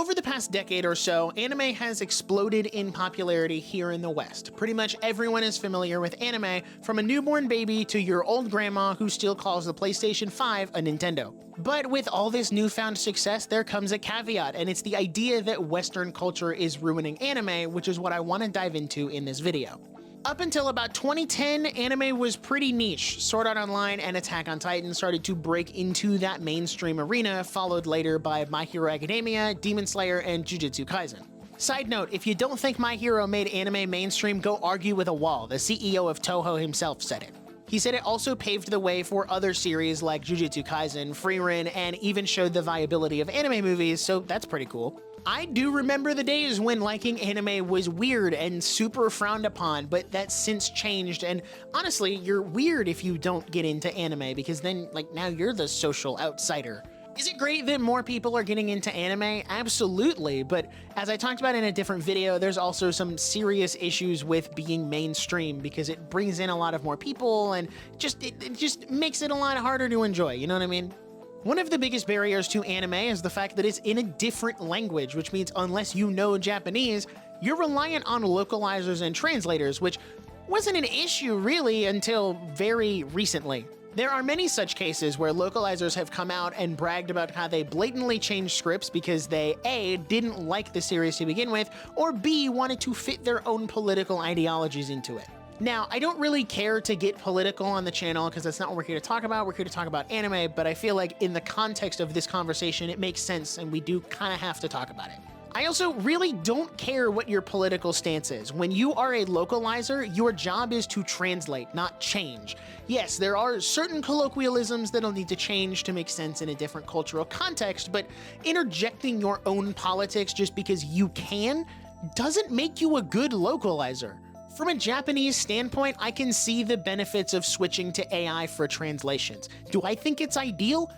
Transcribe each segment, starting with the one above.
Over the past decade or so, anime has exploded in popularity here in the West. Pretty much everyone is familiar with anime, from a newborn baby to your old grandma who still calls the PlayStation 5 a Nintendo. But with all this newfound success, there comes a caveat, and it's the idea that Western culture is ruining anime, which is what I want to dive into in this video. Up until about 2010, anime was pretty niche. Sword Art Online and Attack on Titan started to break into that mainstream arena, followed later by My Hero Academia, Demon Slayer, and Jujutsu Kaisen. Side note, if you don't think My Hero made anime mainstream, go argue with a wall. The CEO of Toho himself said it. He said it also paved the way for other series like Jujutsu Kaisen, Frieren, and even showed the viability of anime movies, so that's pretty cool. I do remember the days when liking anime was weird and super frowned upon, but that's since changed, and honestly, you're weird if you don't get into anime, because then, now you're the social outsider. Is it great that more people are getting into anime? Absolutely, but as I talked about in a different video, there's also some serious issues with being mainstream because it brings in a lot of more people and it just makes it a lot harder to enjoy, you know what I mean? One of the biggest barriers to anime is the fact that it's in a different language, which means unless you know Japanese, you're reliant on localizers and translators, which wasn't an issue really until very recently. There are many such cases where localizers have come out and bragged about how they blatantly changed scripts because they A, didn't like the series to begin with, or B, wanted to fit their own political ideologies into it. Now, I don't really care to get political on the channel because that's not what we're here to talk about. We're here to talk about anime, but I feel like in the context of this conversation, it makes sense and we do kind of have to talk about it. I also really don't care what your political stance is. When you are a localizer, your job is to translate, not change. Yes, there are certain colloquialisms that'll need to change to make sense in a different cultural context, but interjecting your own politics just because you can doesn't make you a good localizer. From a Japanese standpoint, I can see the benefits of switching to AI for translations. Do I think it's ideal?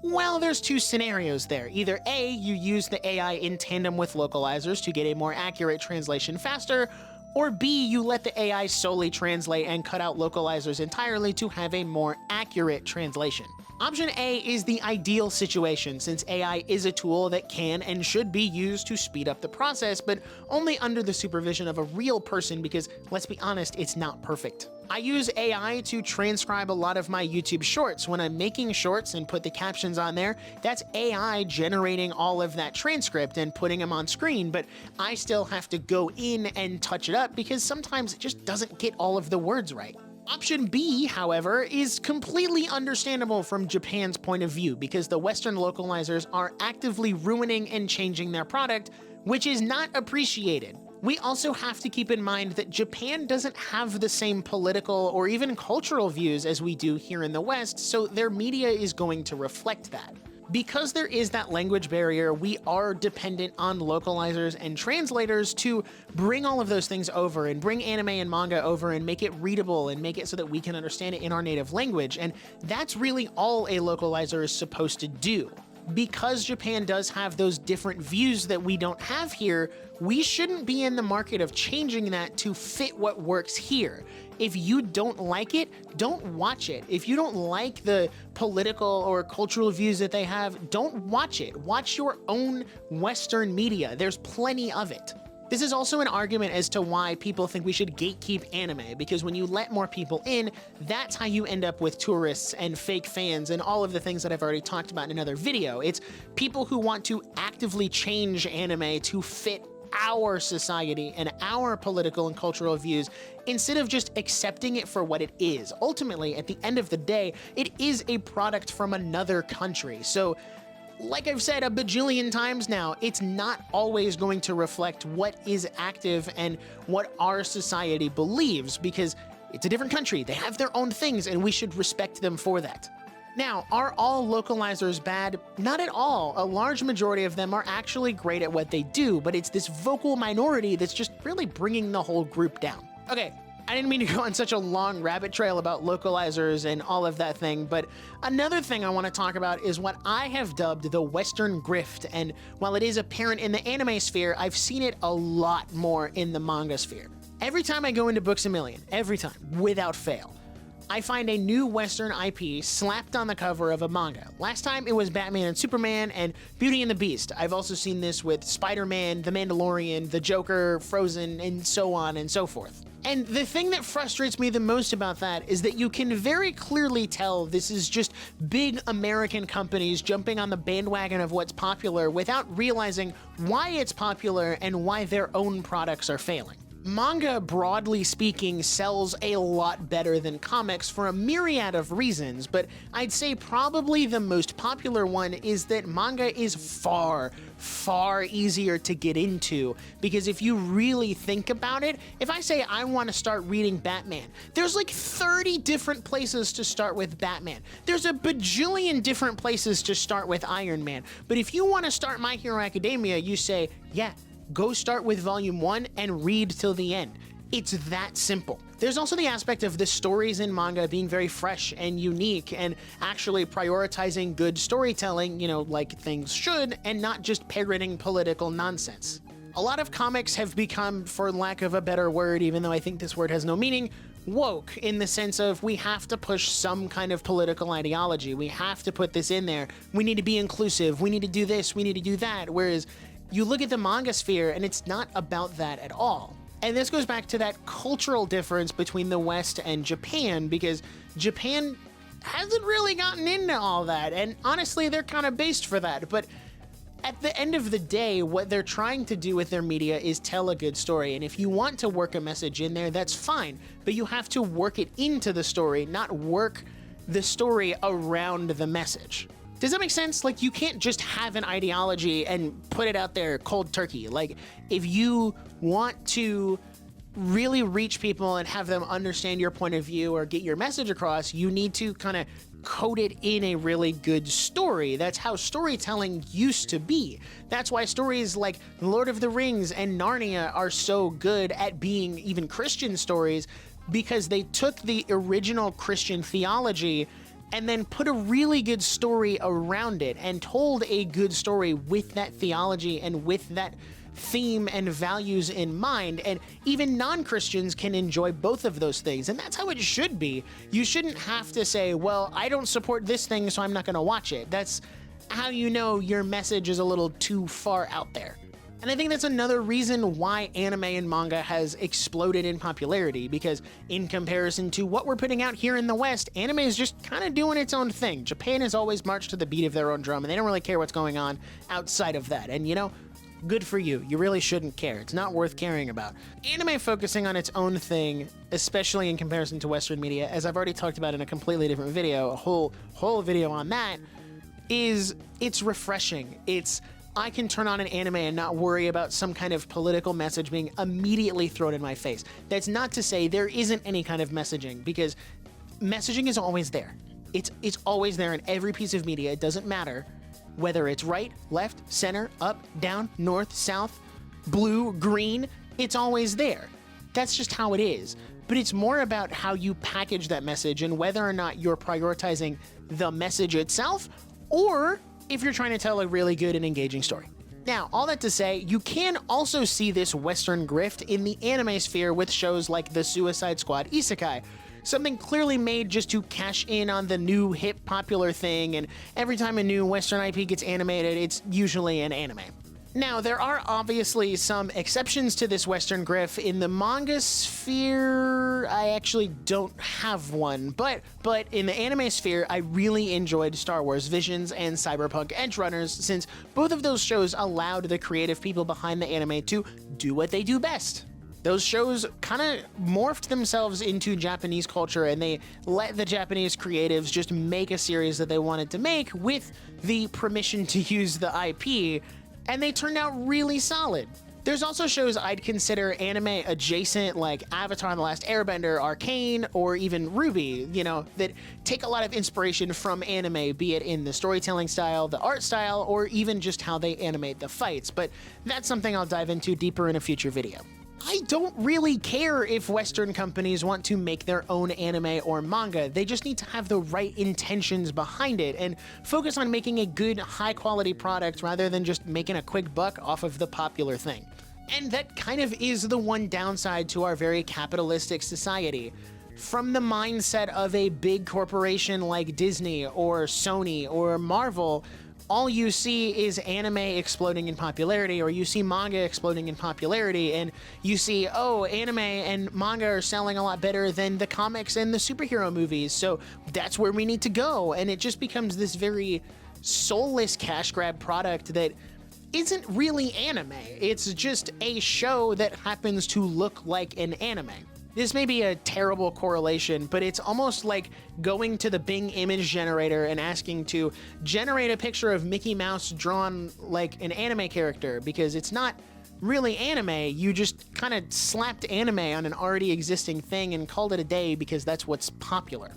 Well, there's two scenarios there. Either A, you use the AI in tandem with localizers to get a more accurate translation faster, or B, you let the AI solely translate and cut out localizers entirely to have a more accurate translation. Option A is the ideal situation, since AI is a tool that can and should be used to speed up the process, but only under the supervision of a real person because, let's be honest, it's not perfect. I use AI to transcribe a lot of my YouTube shorts. When I'm making shorts and put the captions on there, that's AI generating all of that transcript and putting them on screen, but I still have to go in and touch it up because sometimes it just doesn't get all of the words right. Option B, however, is completely understandable from Japan's point of view because the Western localizers are actively ruining and changing their product, which is not appreciated. We also have to keep in mind that Japan doesn't have the same political or even cultural views as we do here in the West, so their media is going to reflect that. Because there is that language barrier, we are dependent on localizers and translators to bring all of those things over and bring anime and manga over and make it readable and make it so that we can understand it in our native language, and that's really all a localizer is supposed to do. Because Japan does have those different views that we don't have here, we shouldn't be in the market of changing that to fit what works here. If you don't like it, don't watch it. If you don't like the political or cultural views that they have, don't watch it. Watch your own Western media. There's plenty of it. This is also an argument as to why people think we should gatekeep anime, because when you let more people in, that's how you end up with tourists and fake fans and all of the things that I've already talked about in another video. It's people who want to actively change anime to fit our society and our political and cultural views instead of just accepting it for what it is. Ultimately, at the end of the day, it is a product from another country. So, like I've said a bajillion times now, it's not always going to reflect what is active and what our society believes because it's a different country. They have their own things and we should respect them for that. Now, are all localizers bad? Not at all. A large majority of them are actually great at what they do, but it's this vocal minority that's just really bringing the whole group down. Okay, I didn't mean to go on such a long rabbit trail about localizers and all of that thing, but another thing I want to talk about is what I have dubbed the Western grift, and while it is apparent in the anime sphere, I've seen it a lot more in the manga sphere. Every time I go into Books A Million, every time, without fail, I find a new Western IP slapped on the cover of a manga. Last time it was Batman and Superman and Beauty and the Beast. I've also seen this with Spider-Man, The Mandalorian, The Joker, Frozen, and so on and so forth. And the thing that frustrates me the most about that is that you can very clearly tell this is just big American companies jumping on the bandwagon of what's popular without realizing why it's popular and why their own products are failing. Manga, broadly speaking, sells a lot better than comics for a myriad of reasons, but I'd say probably the most popular one is that manga is far easier to get into, because if you really think about it, if I say I want to start reading Batman, there's like 30 different places to start with Batman. There's a bajillion different places to start with Iron Man, but if you want to start My Hero Academia, you say, yeah, go start with volume 1 and read till the end. It's that simple. There's also the aspect of the stories in manga being very fresh and unique and actually prioritizing good storytelling, like things should, and not just parroting political nonsense. A lot of comics have become, for lack of a better word, even though I think this word has no meaning, woke, in the sense of we have to push some kind of political ideology. We have to put this in there. We need to be inclusive. We need to do this. We need to do that. Whereas you look at the manga sphere and it's not about that at all. And this goes back to that cultural difference between the West and Japan, because Japan hasn't really gotten into all that, and honestly, they're kind of based for that. But at the end of the day, what they're trying to do with their media is tell a good story, and if you want to work a message in there, that's fine, but you have to work it into the story, not work the story around the message. Does that make sense? Like, you can't just have an ideology and put it out there cold turkey. Like, if you want to really reach people and have them understand your point of view or get your message across, you need to kind of code it in a really good story. That's how storytelling used to be. That's why stories like Lord of the Rings and Narnia are so good at being even Christian stories, because they took the original Christian theology and then put a really good story around it and told a good story with that theology and with that theme and values in mind. And even non-Christians can enjoy both of those things, and that's how it should be. You shouldn't have to say, well, I don't support this thing, so I'm not going to watch it. That's how you know your message is a little too far out there. And I think that's another reason why anime and manga has exploded in popularity, because in comparison to what we're putting out here in the West, anime is just kind of doing its own thing. Japan has always marched to the beat of their own drum, and they don't really care what's going on outside of that. And good for you. You really shouldn't care. It's not worth caring about. Anime focusing on its own thing, especially in comparison to Western media, as I've already talked about in a completely different video, a whole video on that, it's refreshing. I can turn on an anime and not worry about some kind of political message being immediately thrown in my face. That's not to say there isn't any kind of messaging, because messaging is always there. It's always there in every piece of media. It doesn't matter whether it's right, left, center, up, down, north, south, blue, green. It's always there. That's just how it is. But it's more about how you package that message and whether or not you're prioritizing the message itself, or if you're trying to tell a really good and engaging story. Now, all that to say, you can also see this Western grift in the anime sphere with shows like the Suicide Squad Isekai, something clearly made just to cash in on the new hip popular thing, and every time a new Western IP gets animated, it's usually an anime. Now, there are obviously some exceptions to this Western grift. In the manga sphere, I actually don't have one, but in the anime sphere, I really enjoyed Star Wars Visions and Cyberpunk Edgerunners, since both of those shows allowed the creative people behind the anime to do what they do best. Those shows kind of morphed themselves into Japanese culture, and they let the Japanese creatives just make a series that they wanted to make with the permission to use the IP, and they turned out really solid. There's also shows I'd consider anime adjacent, like Avatar: The Last Airbender, Arcane, or even RWBY, that take a lot of inspiration from anime, be it in the storytelling style, the art style, or even just how they animate the fights, but that's something I'll dive into deeper in a future video. I don't really care if Western companies want to make their own anime or manga. They just need to have the right intentions behind it and focus on making a good, high-quality product rather than just making a quick buck off of the popular thing. And that kind of is the one downside to our very capitalistic society. from the mindset of a big corporation like Disney or Sony or Marvel, all you see is anime exploding in popularity, or you see manga exploding in popularity, and you see, oh, anime and manga are selling a lot better than the comics and the superhero movies, so that's where we need to go. And it just becomes this very soulless cash grab product that isn't really anime. It's just a show that happens to look like an anime. This may be a terrible correlation, but it's almost like going to the Bing image generator and asking to generate a picture of Mickey Mouse drawn like an anime character, because it's not really anime. You just kind of slapped anime on an already existing thing and called it a day because that's what's popular.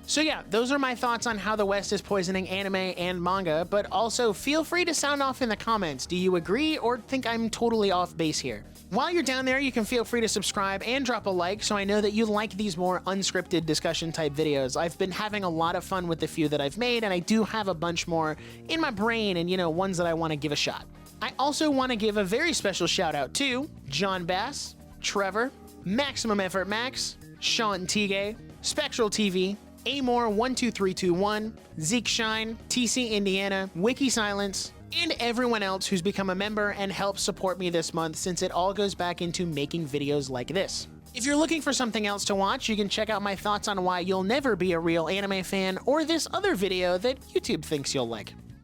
So yeah, those are my thoughts on how the West is poisoning anime and manga, but also feel free to sound off in the comments. Do you agree or think I'm totally off base here? While you're down there, you can feel free to subscribe and drop a like so I know that you like these more unscripted discussion type videos. I've been having a lot of fun with the few that I've made, and I do have a bunch more in my brain and, ones that I want to give a shot. I also want to give a very special shout out to John Bass, Trevor, Maximum Effort Max, Sean Tige, Spectral TV, Amor12321, Zeke Shine, TC Indiana, Wiki Silence, and everyone else who's become a member and helped support me this month, since it all goes back into making videos like this. If you're looking for something else to watch, you can check out my thoughts on why you'll never be a real anime fan, or this other video that YouTube thinks you'll like.